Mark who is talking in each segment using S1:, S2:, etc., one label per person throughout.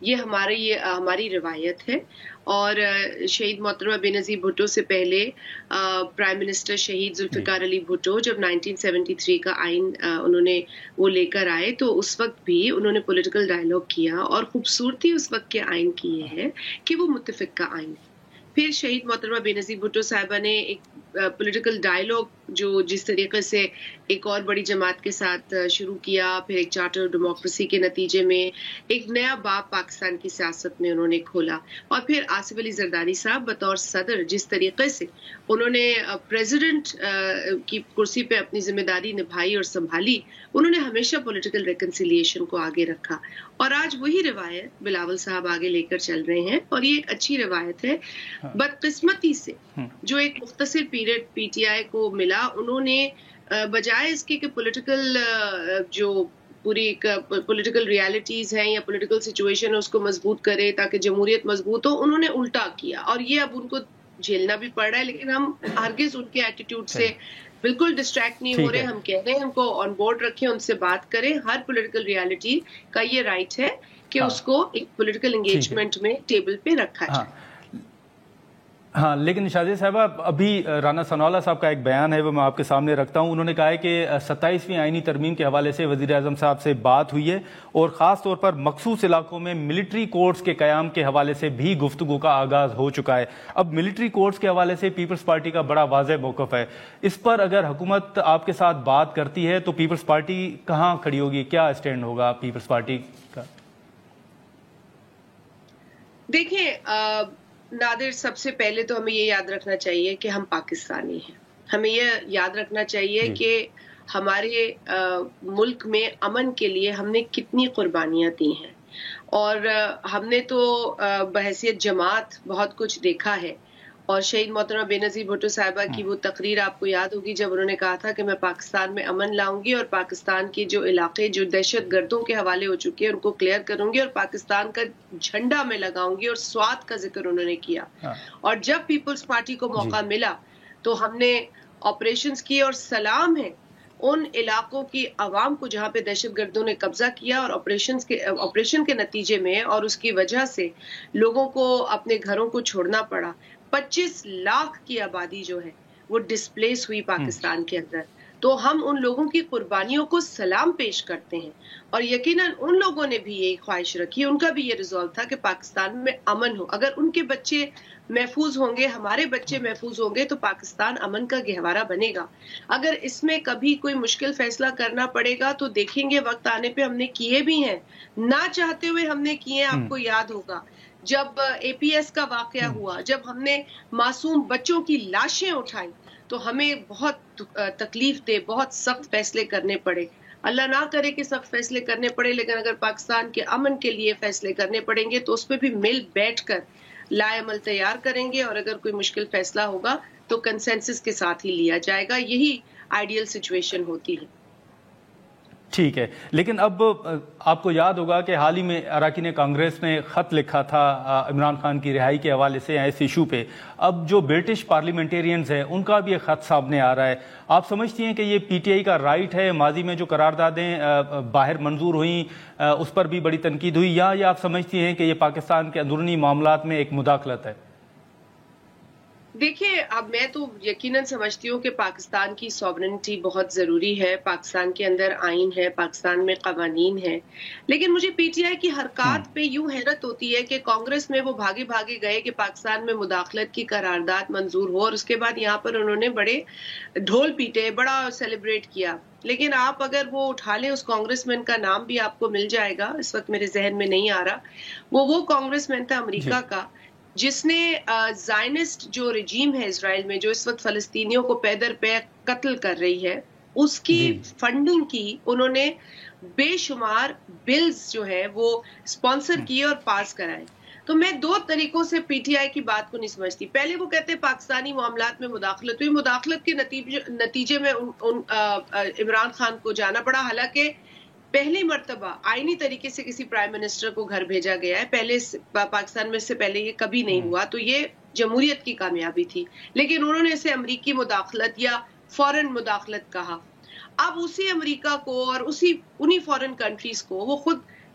S1: یہ ہماری روایت ہے. اور شہید محترمہ بینظیر بھٹو سے پہلے پرائم منسٹر شہید ذوالفقار علی بھٹو جب 1973 کا آئین انہوں نے وہ لے کر آئے تو اس وقت بھی انہوں نے پولیٹیکل ڈائلاگ کیا اور خوبصورتی اس وقت کے آئین کی یہ ہے کہ وہ متفق کا آئین ہے. پھر شہید محترمہ بینظیر بھٹو صاحبہ نے ایک پولیٹیکل ڈائلاگ جو جس طریقے سے ایک اور بڑی جماعت کے ساتھ شروع کیا، پھر ایک چارٹر ڈیموکریسی کے نتیجے میں ایک نیا باب پاکستان کی سیاست میں انہوں نے کھولا. اور پھر آصف علی زرداری صاحب بطور صدر جس طریقے سے انہوں نے پریزیڈنٹ کی کرسی پہ اپنی ذمہ داری نبھائی اور سنبھالی، انہوں نے ہمیشہ پولیٹیکل ریکنسیلیشن کو آگے رکھا. اور آج وہی روایت بلاول صاحب آگے لے کر چل رہے ہیں اور یہ ایک اچھی روایت ہے. بدقسمتی سے جو ایک مختصر پیریڈ پی ٹی آئی کو ملا، انہوں نے بجائے اس کے کہ پولیٹیکل جو پوری پولیٹیکل ریالٹیز ہیں یا پولیٹیکل سچویشن ہے اس کو مضبوط کرے تاکہ جمہوریت مضبوط ہو، انہوں نے الٹا کیا. اور یہ اب ان کو جھیلنا بھی پڑ رہا ہے، لیکن ہم ہرگز ان کے ایٹیٹیوڈ سے بالکل ڈسٹریکٹ نہیں ہو رہے. ہم کہہ رہے ہیں ان کو آن بورڈ رکھیں، ان سے بات کریں. ہر پولیٹیکل ریالٹی کا یہ رائٹ ہے کہ اس کو ایک پولیٹیکل انگیجمنٹ میں ٹیبل پہ رکھا جائے.
S2: ہاں، لیکن شازیہ صاحبہ ابھی رانا ثناءاللہ صاحب کا ایک بیان ہے وہ میں آپ کے سامنے رکھتا ہوں. انہوں نے کہا ہے کہ 27ویں آئینی ترمیم کے حوالے سے وزیر اعظم صاحب سے بات ہوئی ہے اور خاص طور پر مخصوص علاقوں میں ملٹری کورٹس کے قیام کے حوالے سے بھی گفتگو کا آغاز ہو چکا ہے. اب ملٹری کورٹس کے حوالے سے پیپلز پارٹی کا بڑا واضح موقف ہے. اس پر اگر حکومت آپ کے ساتھ بات کرتی ہے تو پیپلز پارٹی کہاں کھڑی ہوگی؟ کیا اسٹینڈ ہوگا پیپلز پارٹی کا؟
S1: دیکھیں نادر، سب سے پہلے تو ہمیں یہ یاد رکھنا چاہیے کہ ہم پاکستانی ہیں. ہمیں یہ یاد رکھنا چاہیے کہ ہمارے ملک میں امن کے لیے ہم نے کتنی قربانیاں دی ہیں اور ہم نے تو بحیثیت جماعت بہت کچھ دیکھا ہے. اور شہید محترمہ بینظیر بھٹو صاحبہ کی وہ تقریر آپ کو یاد ہوگی جب انہوں نے کہا تھا کہ میں پاکستان میں امن لاؤں گی اور پاکستان کے جو علاقے جو دہشت گردوں کے حوالے ہو چکے ہیں ان کو کلیئر کروں گی اور پاکستان کا جھنڈا میں لگاؤں گی. اور سوات کا ذکر انہوں نے کیا. اور جب پیپلز پارٹی کو موقع ملا تو ہم نے آپریشنز کی اور سلام ہے ان علاقوں کی عوام کو جہاں پہ دہشت گردوں نے قبضہ کیا اور آپریشن کے نتیجے میں اور اس کی وجہ سے لوگوں کو اپنے گھروں کو چھوڑنا پڑا. 25 لاکھ کی آبادی جو ہے وہ ڈسپلیس ہوئی پاکستان کے اندر. تو ہم ان لوگوں کی قربانیوں کو سلام پیش کرتے ہیں اور یقیناً ان لوگوں نے بھی یہی خواہش رکھی، ان کا بھی یہ ریزولو تھا کہ پاکستان میں امن ہو. اگر ان کے بچے محفوظ ہوں گے، ہمارے بچے محفوظ ہوں گے تو پاکستان امن کا گہوارہ بنے گا. اگر اس میں کبھی کوئی مشکل فیصلہ کرنا پڑے گا تو دیکھیں گے وقت آنے پہ ہم نے کیے بھی ہیں، نہ چاہتے ہوئے ہم نے کیے ہیں. آپ کو یاد ہوگا جب اے پی ایس کا واقعہ ہوا، جب ہم نے معصوم بچوں کی لاشیں اٹھائیں تو ہمیں بہت تکلیف دے، بہت سخت فیصلے کرنے پڑے. اللہ نہ کرے کہ سخت فیصلے کرنے پڑے، لیکن اگر پاکستان کے امن کے لیے فیصلے کرنے پڑیں گے تو اس پہ بھی مل بیٹھ کر لائے عمل تیار کریں گے اور اگر کوئی مشکل فیصلہ ہوگا تو کنسنسس کے ساتھ ہی لیا جائے گا. یہی آئیڈیل سچویشن ہوتی ہے.
S2: ٹھیک ہے، لیکن اب آپ کو یاد ہوگا کہ حال ہی میں اراکین کانگریس نے خط لکھا تھا عمران خان کی رہائی کے حوالے سے اس ایشو پہ. اب جو برٹش پارلیمنٹیرینز ہیں ان کا بھی ایک خط سامنے آ رہا ہے. آپ سمجھتی ہیں کہ یہ پی ٹی آئی کا رائٹ ہے؟ ماضی میں جو قراردادیں باہر منظور ہوئیں اس پر بھی بڑی تنقید ہوئی، یا یہ آپ سمجھتی ہیں کہ یہ پاکستان کے اندرونی معاملات میں ایک مداخلت ہے؟
S1: دیکھیے، اب میں تو یقیناً سمجھتی ہوں کہ پاکستان کی سوورنٹی بہت ضروری ہے. پاکستان کے اندر آئین ہے، پاکستان میں قوانین ہیں، لیکن مجھے پی ٹی آئی کی حرکات پہ یوں حیرت ہوتی ہے کہ کانگریس میں وہ بھاگے گئے کہ پاکستان میں مداخلت کی قرارداد منظور ہو اور اس کے بعد یہاں پر انہوں نے بڑے ڈھول پیٹے، بڑا سیلیبریٹ کیا. لیکن آپ اگر وہ اٹھا لیں، اس کانگریس مین کا نام بھی آپ کو مل جائے گا، اس وقت میرے ذہن میں نہیں آ رہا. وہ کانگریس مین تھا امریکہ کا جس نے زائنسٹ جو رجیم ہے اسرائیل میں، جو اس وقت فلسطینیوں کو پے در پے قتل کر رہی ہے، اس کی فنڈنگ کی انہوں نے بے شمار بلز جو ہے وہ سپانسر کیے اور پاس کرائے. تو میں دو طریقوں سے پی ٹی آئی کی بات کو نہیں سمجھتی. پہلے وہ کہتے ہیں پاکستانی معاملات میں مداخلت ہوئی، مداخلت کے نتیجے میں عمران خان کو جانا پڑا. حالانکہ پہلی مرتبہ آئینی طریقے سے کسی پرائم منسٹر کو گھر بھیجا گیا ہے، پہلے پاکستان میں اس سے پہلے یہ کبھی نہیں ہوا. تو یہ جمہوریت کی کامیابی تھی، لیکن انہوں نے اسے امریکی مداخلت یا فورن مداخلت کہا. اب اسی امریکہ کو اور انہی فورن کنٹریز کو وہ خود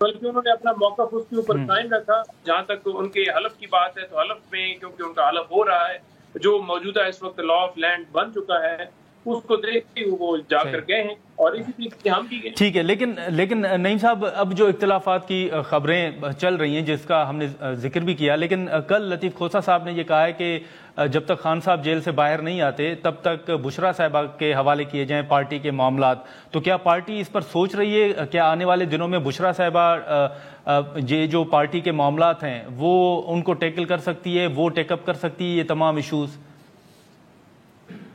S3: بلکہ انہوں نے اپنا موقف اس کے اوپر قائم رکھا. جہاں تک ان کے حلف کی بات ہے تو حلف میں کیونکہ ان کا حلف ہو رہا ہے جو موجودہ اس وقت لا آف لینڈ بن چکا ہے اس کو دیکھتے ہوئے وہ جا کر گئے ہیں اور اسی طریقے سے ہم بھی گئے.
S2: ٹھیک ہے، لیکن نعیم صاحب اب جو اختلافات کی خبریں چل رہی ہیں جس کا ہم نے ذکر بھی کیا، لیکن کل لطیف کھوسہ صاحب نے یہ کہا ہے کہ جب تک خان صاحب جیل سے باہر نہیں آتے تب تک بشرا صاحبہ کے حوالے کیے جائیں پارٹی کے معاملات. تو کیا پارٹی اس پر سوچ رہی ہے؟ کیا آنے والے دنوں میں بشرا صاحبہ یہ جو پارٹی کے معاملات ہیں وہ ان کو ٹیکل کر سکتی ہے، وہ ٹیک اپ کر سکتی ہے یہ تمام ایشوز؟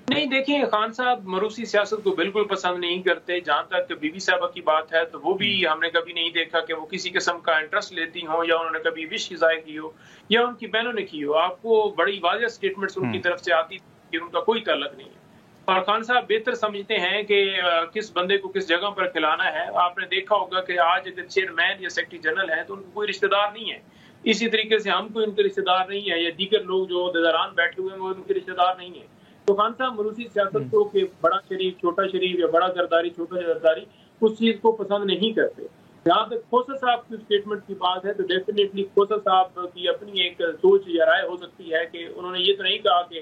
S3: نہیں، دیکھیں خان صاحب مروسی سیاست کو بالکل پسند نہیں کرتے. جہاں تک بی بی صاحبہ کی بات ہے تو وہ بھی ہم نے کبھی نہیں دیکھا کہ وہ کسی قسم کا انٹرسٹ لیتی ہوں یا انہوں نے کبھی وش ظاہر کی ہو یا ان کی بہنوں نے کی ہو. آپ کو بڑی واضح سٹیٹمنٹس ان کی طرف سے آتی کہ ان کا کوئی تعلق نہیں ہے. اور خان صاحب بہتر سمجھتے ہیں کہ کس بندے کو کس جگہ پر کھلانا ہے. آپ نے دیکھا ہوگا کہ آج اگر چیئرمین یا سیکرٹری جنرل ہیں تو ان کو کوئی رشتہ دار نہیں ہے. اسی طریقے سے ہم کوئی ان کے رشتہ دار نہیں ہے یا دیگر لوگ جو عہدیداران بیٹھے ہوئے ہیں وہ ان کے رشتہ دار نہیں ہیں. تو خان صاحب مروسی سیاست کو کہ بڑا شریف چھوٹا شریف یا بڑا زرداری چھوٹا زرداری اس چیز کو پسند نہیں کرتے. جہاں تک کھوسہ صاحب کی اسٹیٹمنٹ کی بات ہے تو ڈیفینیٹلی کھوسہ صاحب کی اپنی ایک سوچ یا رائے ہو سکتی ہے کہ انہوں نے یہ تو نہیں کہا کہ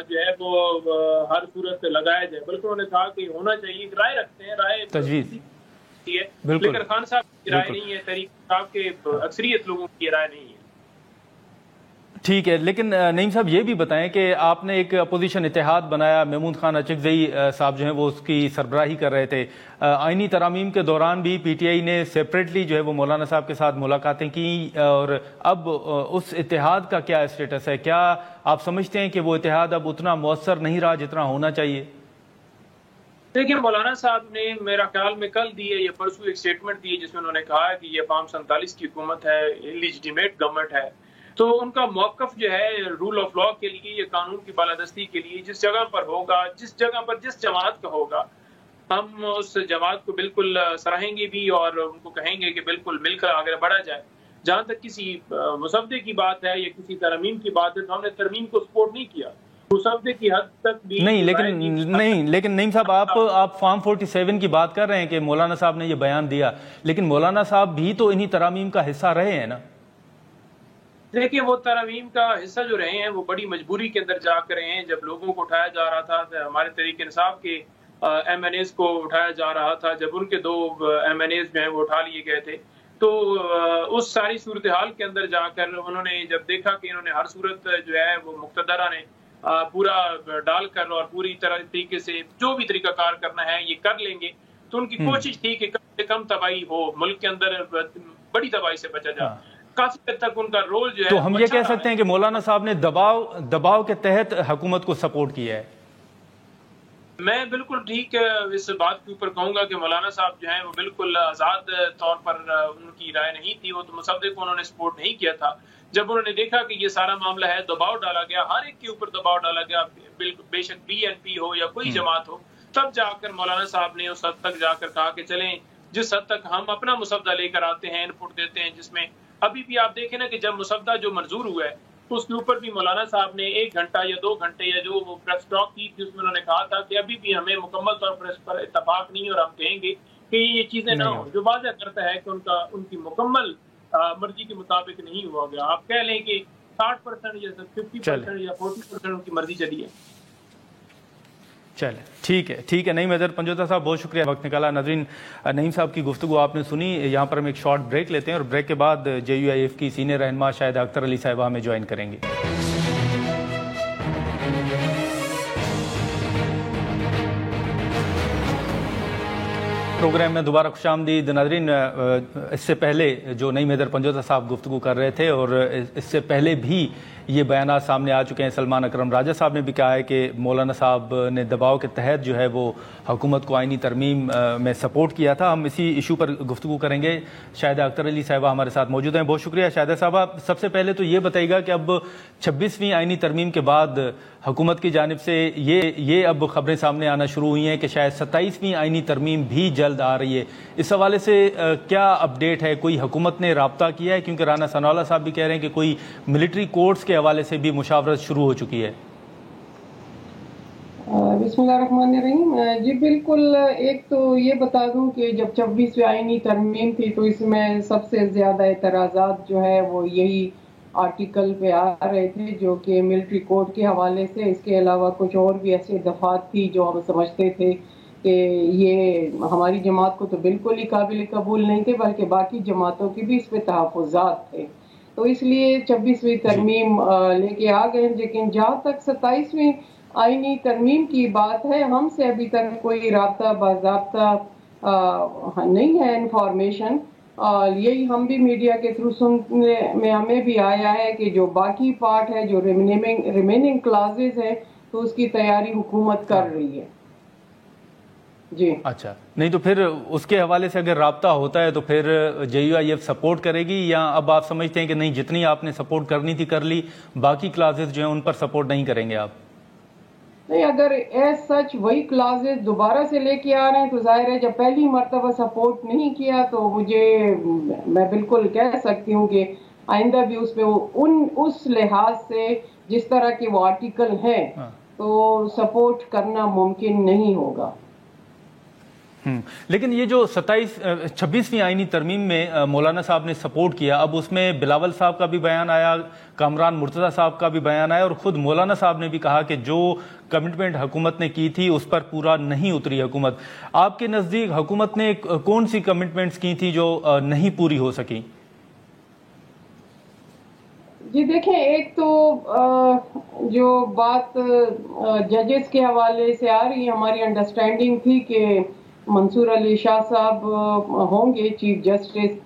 S3: جو ہے وہ ہر صورت لگایا جائے، بلکہ انہوں نے کہا کہ ہونا چاہیے. رائے رکھتے ہیں، رائے
S2: تجویز
S3: ہے، لیکن خان صاحب کی رائے نہیں ہے، تحریک صاحب کے اکثریت لوگوں کی رائے نہیں ہے.
S2: ٹھیک ہے، لیکن نعیم صاحب یہ بھی بتائیں کہ آپ نے ایک اپوزیشن اتحاد بنایا، محمود خان اچکزئی صاحب جو ہیں وہ اس کی سربراہی کر رہے تھے. آئینی ترامیم کے دوران بھی پی ٹی آئی نے سیپریٹلی جو ہے وہ مولانا صاحب کے ساتھ ملاقاتیں کی، اور اب اس اتحاد کا کیا اسٹیٹس ہے؟ کیا آپ سمجھتے ہیں کہ وہ اتحاد اب اتنا مؤثر نہیں رہا جتنا ہونا چاہیے؟
S3: دیکھیں مولانا صاحب نے میرا خیال میں کل دی ہے یا پرسوں ایک اسٹیٹمنٹ دی جس میں انہوں نے کہا ہے کہ یہ فارم 47 کی حکومت ہے، لیجیٹیمیٹ گورنمنٹ ہے. تو ان کا موقف جو ہے رول آف لا کے لیے یا قانون کی بالادستی کے لیے جس جگہ پر ہوگا، جس جگہ پر جس جماعت کا ہوگا، ہم اس جماعت کو بالکل سراہیں گے بھی اور ان کو کہیں گے کہ بالکل مل کر آگے بڑھا جائے. جہاں تک کسی مسودے کی بات ہے یا کسی ترمیم کی بات ہے تو ہم نے ترمیم کو سپورٹ نہیں کیا. مسودے کی حد تک بھی
S2: لیکن نعیم صاحب آپ فارم 47 کی بات کر رہے ہیں کہ مولانا صاحب نے یہ بیان دیا، لیکن مولانا صاحب بھی تو انہی ترامیم کا حصہ رہے ہیں نا.
S3: دیکھیں وہ ترامیم کا حصہ جو رہے ہیں وہ بڑی مجبوری کے اندر جا کر رہے ہیں. جب لوگوں کو اٹھایا جا رہا تھا ہمارے تحریک انصاف کے ایم این ایز کو اٹھایا جا رہا تھا، جب ان کے 2 ایم این ایز جو ہیں وہ اٹھا لیے گئے تھے تو اس ساری صورتحال کے اندر جا کر انہوں نے جب دیکھا کہ انہوں نے ہر صورت جو ہے وہ مقتدرہ نے پورا ڈال کر اور پوری طریقے سے جو بھی طریقہ کار کرنا ہے یہ کر لیں گے، تو ان کی کوشش تھی کہ کم سے کم تباہی ہو، ملک کے اندر بڑی تباہی سے بچا جائے. کافی حد تک ان کا رول جو ہے
S2: تو ہم یہ کہہ سکتے ہیں کہ مولانا صاحب نے دباؤ کے تحت حکومت کو سپورٹ کیا ہے.
S3: میں بالکل ٹھیک اس بات کے اوپر کہوں گا کہ مولانا صاحب جو ہیں وہ بالکل آزاد طور پر ان کی رائے نہیں تھی. وہ تو مسودے کو انہوں نے سپورٹ نہیں کیا تھا. جب انہوں نے دیکھا کہ یہ سارا معاملہ ہے، دباؤ ڈالا گیا، ہر ایک کے اوپر دباؤ ڈالا گیا، بے شک بی این پی ہو یا کوئی جماعت ہو، تب جا کر مولانا صاحب نے اس حد تک جا کر کہا کہ چلیں جس حد تک ہم اپنا مسودہ لے کر آتے ہیں، انپٹ دیتے ہیں، جس میں ابھی بھی آپ دیکھیں نا کہ جب مسودہ جو منظور ہوا ہے اس کے اوپر بھی مولانا صاحب نے 1 گھنٹہ یا 2 گھنٹے یا جو وہ پریس ٹاک کی تھی اس میں انہوں نے کہا تھا کہ ابھی بھی ہمیں مکمل طور پر اس پر اتفاق نہیں اور ہم کہیں گے کہ یہ چیزیں نہ ہوں، جو واضح کرتا ہے کہ ان کی مکمل مرضی کے مطابق نہیں ہوا گیا. آپ کہہ لیں کہ 60% یا 50% یا 40% ان کی مرضی چلی ہے.
S2: چلے ٹھیک ہے نہیں میجر پنجوتا صاحب بہت شکریہ وقت نکالا. ناظرین نعیم صاحب کی گفتگو آپ نے سنی. یہاں پر ہم ایک شارٹ بریک لیتے ہیں اور بریک کے بعد جے یو آئی ایف کی سینئر رہنما شاہدہ اختر علی صاحبہ ہمیں جوائن کریں گے. پروگرام میں دوبارہ خوش آمدید. ناظرین اس سے پہلے جو نئی میدر پنجوتا صاحب گفتگو کر رہے تھے اور اس سے پہلے بھی یہ بیانات سامنے آ چکے ہیں. سلمان اکرم راجہ صاحب نے بھی کہا ہے کہ مولانا صاحب نے دباؤ کے تحت جو ہے وہ حکومت کو آئینی ترمیم میں سپورٹ کیا تھا. ہم اسی ایشو پر گفتگو کریں گے. شاہدہ اختر علی صاحبہ ہمارے ساتھ موجود ہیں. بہت شکریہ شاہدہ صاحبہ. سب سے پہلے تو یہ بتائیے گا کہ اب 26ویں آئینی ترمیم کے بعد حکومت کی جانب سے یہ اب خبریں سامنے آنا شروع ہوئی ہیں کہ شاید 27ویں آئینی ترمیم بھی جلد آ رہی ہے. اس حوالے سے کیا اپڈیٹ ہے؟ کوئی حکومت نے رابطہ کیا ہے؟ کیونکہ رانا ثناءاللہ صاحب بھی کہہ رہے ہیں کہ کوئی ملٹری کورٹس کے حوالے سے بھی مشاورت شروع ہو چکی ہے.
S4: بسم اللہ الرحمن الرحیم. جی بالکل. ایک تو یہ بتا دوں کہ جب 26ویں آئینی ترمیم تھی تو اس میں سب سے زیادہ اعتراضات جو ہے وہ یہی آرٹیکل پہ آ رہے تھے جو کہ ملٹری کوڈ کے حوالے سے. اس کے علاوہ کچھ اور بھی ایسی دفعات تھی جو ہم سمجھتے تھے کہ یہ ہماری جماعت کو تو بالکل ہی قابل قبول نہیں تھے، بلکہ باقی جماعتوں کی بھی اس پہ تحفظات تھے. تو اس لیے 26ویں ترمیم لے کے آ گئے. لیکن جہاں تک 27ویں آئینی ترمیم کی بات ہے، ہم سے ابھی تک کوئی رابطہ باضابطہ نہیں ہے انفارمیشن. یہی ہم بھی میڈیا کے تھرو سننے میں ہمیں بھی آیا ہے کہ جو باقی پارٹ ہے، جو ریمیننگ کلازز ہے، تو اس کی تیاری حکومت کر رہی ہے. جی
S2: اچھا، نہیں تو پھر اس کے حوالے سے اگر رابطہ ہوتا ہے تو پھر JUIF سپورٹ کرے گی، یا اب آپ سمجھتے ہیں کہ نہیں جتنی آپ نے سپورٹ کرنی تھی کر لی، باقی کلازز جو ہیں ان پر سپورٹ نہیں کریں گے آپ؟
S4: نہیں، اگر ایز سچ وہی کلازز دوبارہ سے لے کے آ رہے ہیں تو ظاہر ہے جب پہلی مرتبہ سپورٹ نہیں کیا تو میں بالکل کہہ سکتی ہوں کہ آئندہ بھی اس پہ اس لحاظ سے جس طرح کے وہ آرٹیکل ہیں تو سپورٹ کرنا ممکن نہیں ہوگا.
S2: لیکن یہ جو 26ویں آئینی ترمیم میں مولانا صاحب نے سپورٹ کیا، اب اس میں بلاول صاحب کا بھی بیان آیا، کامران مرتضیٰ صاحب کا بھی بیان آیا، اور خود مولانا صاحب نے بھی کہا کہ جو کمٹمنٹ حکومت نے کی تھی اس پر پورا نہیں اتری حکومت. آپ کے نزدیک حکومت نے کون سی کمٹمنٹس کی تھی جو نہیں پوری ہو سکی؟
S4: جی دیکھیں، ایک تو جو بات ججز کے حوالے سے آ رہی ہے، ہماری انڈرسٹینڈنگ تھی کہ منصور علی شاہ صاحب ہوں گے چیف جسٹس.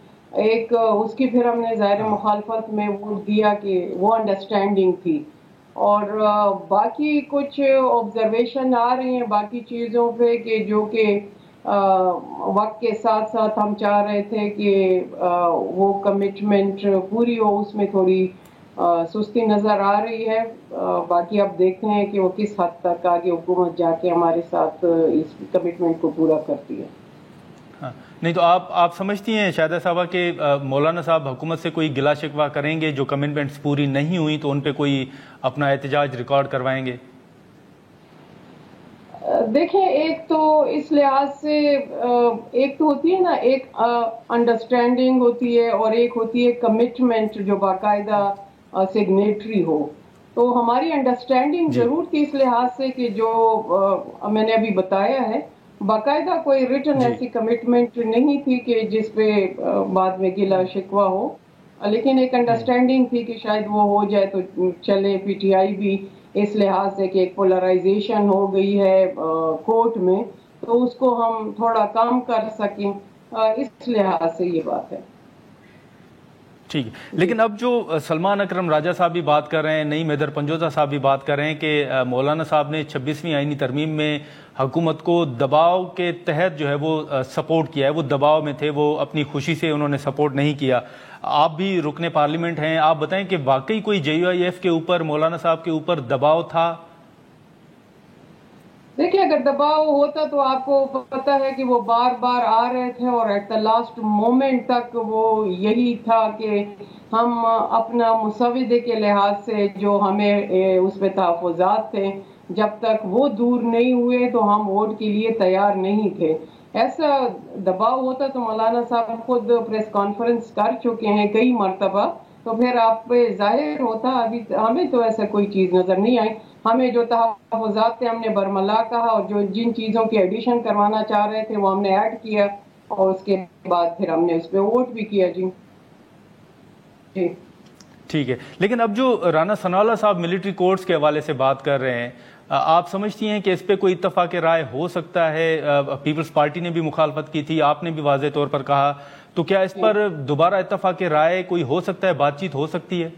S4: ایک اس کی پھر ہم نے ظاہر مخالفت میں ووٹ دیا کہ وہ انڈرسٹینڈنگ تھی. اور باقی کچھ آبزرویشن آ رہی ہیں باقی چیزوں پہ کہ جو کہ وقت کے ساتھ ساتھ ہم چاہ رہے تھے کہ وہ کمٹمنٹ پوری ہو. اس میں تھوڑی سستی نظر آ رہی ہے. باقی اب دیکھتے ہیں کہ وہ کس حد تک آگے حکومت جا کے ہمارے ساتھ اس کمٹمنٹ کو پورا کرتی ہے.
S2: نہیں تو آپ سمجھتی ہیں شاہدہ صاحبہ کہ مولانا صاحب حکومت سے کوئی گلا شکوہ کریں گے جو کمٹمنٹس پوری نہیں ہوئی تو ان پہ کوئی اپنا احتجاج ریکارڈ کروائیں گے؟
S4: دیکھیں، ایک تو اس لحاظ سے ایک تو ہوتی ہے نا، ایک انڈرسٹینڈنگ ہوتی ہے اور ایک ہوتی ہے کمٹمنٹ جو باقاعدہ سگنیٹری ہو. تو ہماری انڈرسٹینڈنگ ضرور تھی اس لحاظ سے کہ جو میں نے ابھی بتایا ہے، باقاعدہ کوئی ریٹن ایسی کمٹمنٹ نہیں تھی کہ جس پہ بعد میں گلا شکوہ ہو. لیکن ایک انڈرسٹینڈنگ تھی کہ شاید وہ ہو جائے تو چلے. PTI بھی اس لحاظ سے کہ ایک پولرائزیشن ہو گئی ہے کورٹ میں، تو اس کو ہم تھوڑا کام کر سکیں. اس لحاظ سے یہ بات ہے.
S2: ٹھیک ہے، لیکن اب جو سلمان اکرم راجہ صاحب بھی بات کر رہے ہیں، نعیم حیدر پنجوزہ صاحب بھی بات کر رہے ہیں کہ مولانا صاحب نے 26ویں آئینی ترمیم میں حکومت کو دباؤ کے تحت جو ہے وہ سپورٹ کیا ہے، وہ دباؤ میں تھے، وہ اپنی خوشی سے انہوں نے سپورٹ نہیں کیا. آپ بھی رکن پارلیمنٹ ہیں، آپ بتائیں کہ واقعی کوئی JUIF کے اوپر، مولانا صاحب کے اوپر دباؤ تھا؟
S4: دیکھیں، اگر دباؤ ہوتا تو آپ کو پتہ ہے کہ وہ بار بار آ رہے تھے اور ایٹ دا لاسٹ مومنٹ تک وہ یہی تھا کہ ہم اپنا مسودے کے لحاظ سے جو ہمیں اس پہ تحفظات تھے، جب تک وہ دور نہیں ہوئے تو ہم ووٹ کے لیے تیار نہیں تھے. ایسا دباؤ ہوتا تو مولانا صاحب خود پریس کانفرنس کر چکے ہیں کئی مرتبہ، تو پھر آپ پہ ظاہر ہوتا. ابھی ہمیں تو ایسا کوئی چیز نظر نہیں آئی. ہمیں جو تحفظات تھے ہم نے برملا کہا، اور جو جن چیزوں کی ایڈیشن کروانا چاہ رہے تھے وہ ہم نے ایڈ کیا، اور اس کے بعد پھر ہم نے اس پہ ووٹ بھی کیا. جی
S2: ٹھیک ہے، لیکن اب جو رانا ثناء اللہ صاحب ملٹری کورٹس کے حوالے سے بات کر رہے ہیں، آپ سمجھتی ہیں کہ اس پہ کوئی اتفاق رائے ہو سکتا ہے؟ پیپلز پارٹی نے بھی مخالفت کی تھی، آپ نے بھی واضح طور پر کہا، تو کیا اس پر دوبارہ اتفاق رائے کوئی ہو سکتا ہے، بات چیت ہو سکتی ہے؟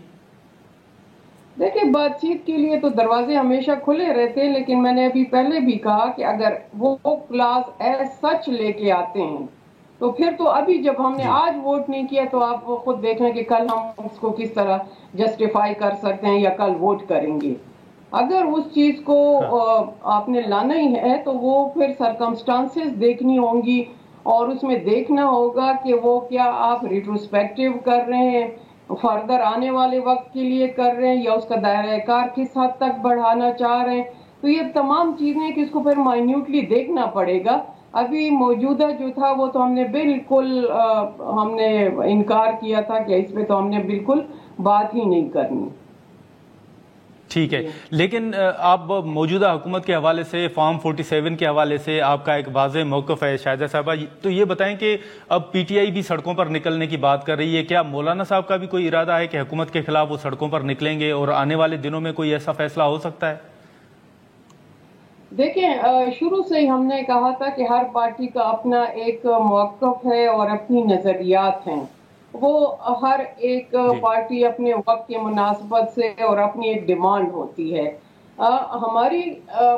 S4: دیکھیں، بات چیت کے لیے تو دروازے ہمیشہ کھلے رہتے ہیں، لیکن میں نے ابھی پہلے بھی کہا کہ اگر وہ کلاس ایز سچ لے کے آتے ہیں تو پھر تو ابھی جب ہم نے آج ووٹ نہیں کیا تو آپ خود دیکھ لیں کہ کل ہم اس کو کس طرح جسٹیفائی کر سکتے ہیں یا کل ووٹ کریں گے. اگر اس چیز کو آپ نے لانا ہی ہے تو وہ پھر سرکمسٹانسز دیکھنی ہوں گی، اور اس میں دیکھنا ہوگا کہ وہ کیا آپ ریٹروسپیکٹیو کر رہے ہیں، فردر آنے والے وقت کے لیے کر رہے ہیں، یا اس کا دائرہ کار کس حد تک بڑھانا چاہ رہے ہیں. تو یہ تمام چیزیں کہ اس کو پھر مائنیوٹلی دیکھنا پڑے گا. ابھی موجودہ جو تھا وہ تو ہم نے بالکل ہم نے انکار کیا تھا کہ اس پہ تو ہم نے بالکل بات ہی نہیں کرنی.
S2: ٹھیک ہے، لیکن آپ موجودہ حکومت کے حوالے سے فارم 47 کے حوالے سے آپ کا ایک واضح موقف ہے شاہدہ صاحبہ، تو یہ بتائیں کہ اب پی ٹی آئی بھی سڑکوں پر نکلنے کی بات کر رہی ہے. کیا مولانا صاحب کا بھی کوئی ارادہ ہے کہ حکومت کے خلاف وہ سڑکوں پر نکلیں گے اور آنے والے دنوں میں کوئی ایسا فیصلہ ہو سکتا ہے؟
S4: دیکھیں، شروع سے ہی ہم نے کہا تھا کہ ہر پارٹی کا اپنا ایک موقف ہے اور اپنی نظریات ہیں. وہ ہر ایک پارٹی اپنے وقت کے مناسبت سے اور اپنی ایک ڈیمانڈ ہوتی ہے. ہماری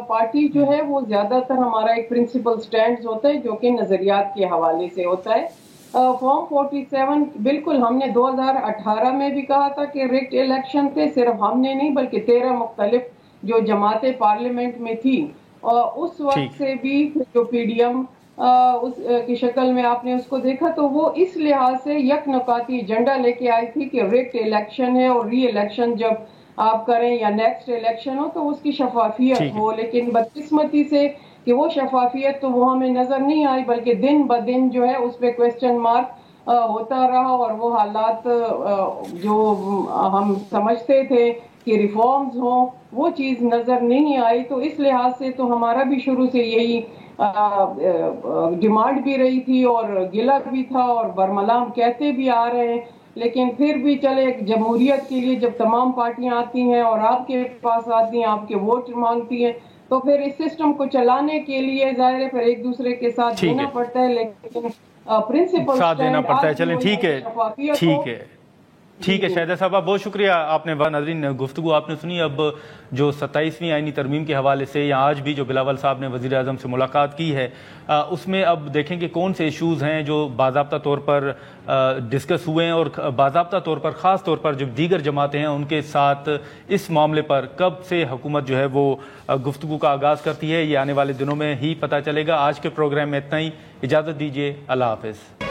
S4: پارٹی جو ہے وہ زیادہ تر ہمارا ایک پرنسپل سٹینڈز ہوتا ہے جو کہ نظریات کے حوالے سے ہوتا ہے. فارم 47 بالکل ہم نے 2018 میں بھی کہا تھا کہ ریگڈ الیکشن تھے، صرف ہم نے نہیں بلکہ 13 مختلف جو جماعتیں پارلیمنٹ میں تھی، اس وقت سے بھی جو پی ڈی ایم اس کی شکل میں آپ نے اس کو دیکھا تو وہ اس لحاظ سے یک نکاتی ایجنڈا لے کے آئی تھی کہ ریگڈ الیکشن ہے اور ری الیکشن جب آپ کریں یا نیکسٹ الیکشن ہو تو اس کی شفافیت ہو. لیکن بدقسمتی سے کہ وہ شفافیت تو وہ ہمیں نظر نہیں آئی، بلکہ دن بدن جو ہے اس پہ کویسچن مارک ہوتا رہا اور وہ حالات جو ہم سمجھتے تھے کہ ریفارمز ہوں وہ چیز نظر نہیں آئی. تو اس لحاظ سے تو ہمارا بھی شروع سے یہی ڈیمانڈ بھی رہی تھی اور گلہ بھی تھا اور برملام کہتے بھی آ رہے ہیں. لیکن پھر بھی چلے جمہوریت کے لیے جب تمام پارٹیاں آتی ہیں اور آپ کے پاس آتی ہیں، آپ کے ووٹ مانگتی ہیں، تو پھر اس سسٹم کو چلانے کے لیے ظاہر ہے پھر ایک دوسرے کے ساتھ دینا پڑتا ہے. لیکن پرنسپل
S2: ساتھ دینا پڑتا ہے. چلیں ٹھیک ہے، ٹھیک ہے، ٹھیک ہے شاہدہ صاحبہ، بہت شکریہ. آپ نے ناظرین گفتگو آپ نے سنی. اب جو 27ویں آئینی ترمیم کے حوالے سے یا آج بھی جو بلاول صاحب نے وزیر اعظم سے ملاقات کی ہے اس میں اب دیکھیں کہ کون سے ایشوز ہیں جو باضابطہ طور پر ڈسکس ہوئے ہیں اور باضابطہ طور پر خاص طور پر جو دیگر جماعتیں ہیں ان کے ساتھ اس معاملے پر کب سے حکومت جو ہے وہ گفتگو کا آغاز کرتی ہے، یہ آنے والے دنوں میں ہی پتہ چلے گا. آج کے پروگرام میں اتنا ہی، اجازت دیجیے، اللہ حافظ.